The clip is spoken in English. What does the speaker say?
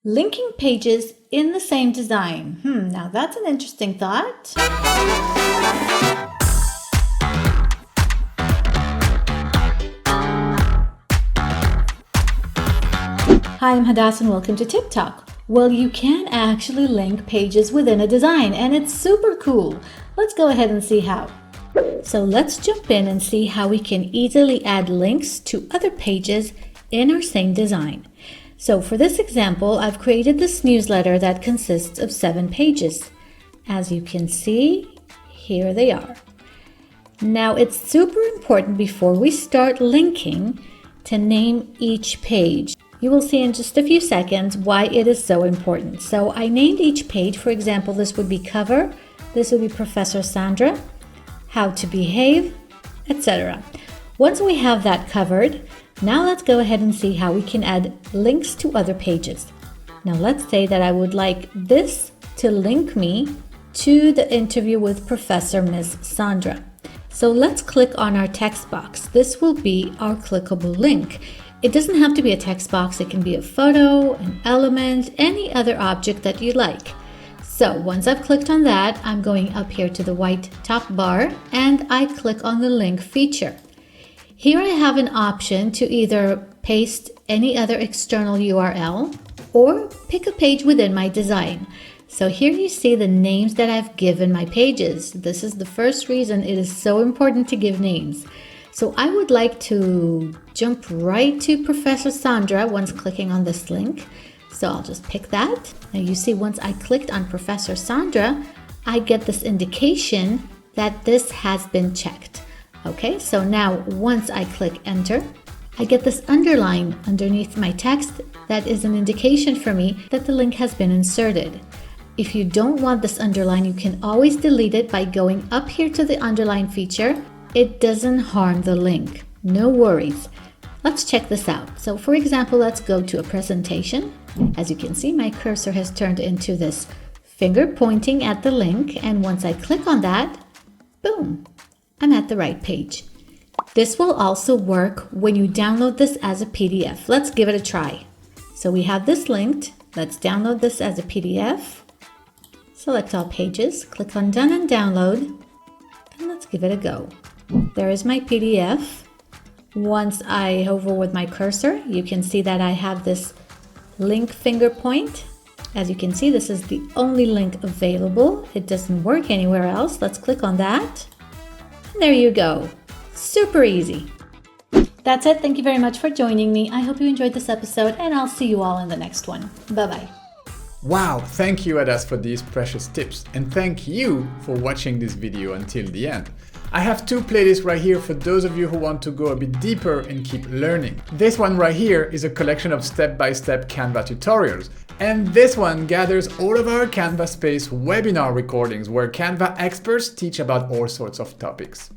Linking pages in the same design. Now that's an interesting thought. Hi, I'm Hadass and welcome to TipTalk. Well, you can actually link pages within a design and it's super cool. Let's go ahead and see how. So let's jump in and see how we can easily add links to other pages in our same design. So for this example, I've created this newsletter that consists of 7 pages. As you can see, here they are. Now it's super important before we start linking to name each page. You will see in just a few seconds why it is so important. So I named each page. For example, this would be cover, this would be Professor Sandra, how to behave, etc. Once we have that covered, now let's go ahead and see how we can add links to other pages. Now let's say that I would like this to link me to the interview with Professor Miss Sandra. So let's click on our text box. This will be our clickable link. It doesn't have to be a text box. It can be a photo, an element, any other object that you like. So once I've clicked on that, I'm going up here to the white top bar and I click on the link feature. Here I have an option to either paste any other external URL or pick a page within my design. So here you see the names that I've given my pages. This is the first reason it is so important to give names. So I would like to jump right to Professor Sandra once clicking on this link. So I'll just pick that. Now you see once I clicked on Professor Sandra, I get this indication that this has been checked. Okay, so now once I click enter, I get this underline underneath my text that is an indication for me that the link has been inserted. If you don't want this underline, you can always delete it by going up here to the underline feature. It doesn't harm the link. No worries. Let's check this out. So for example, let's go to a presentation. As you can see, my cursor has turned into this finger pointing at the link. And once I click on that, boom, I'm at the right page. This will also work when you download this as a PDF. Let's give it a try. So we have this linked. Let's download this as a PDF. Select all pages, click on done and download, and let's give it a go. There is my PDF. Once I hover with my cursor, you can see that I have this link finger point. As you can see, this is the only link available. It doesn't work anywhere else. Let's click on that. And there you go. Super easy. That's it. Thank you very much for joining me. I hope you enjoyed this episode and I'll see you all in the next one. Bye-bye. Wow, thank you Hadass for these precious tips, and thank you for watching this video until the end. I have 2 playlists right here for those of you who want to go a bit deeper and keep learning. This one right here is a collection of step-by-step Canva tutorials, and this one gathers all of our Canva Space webinar recordings where Canva experts teach about all sorts of topics.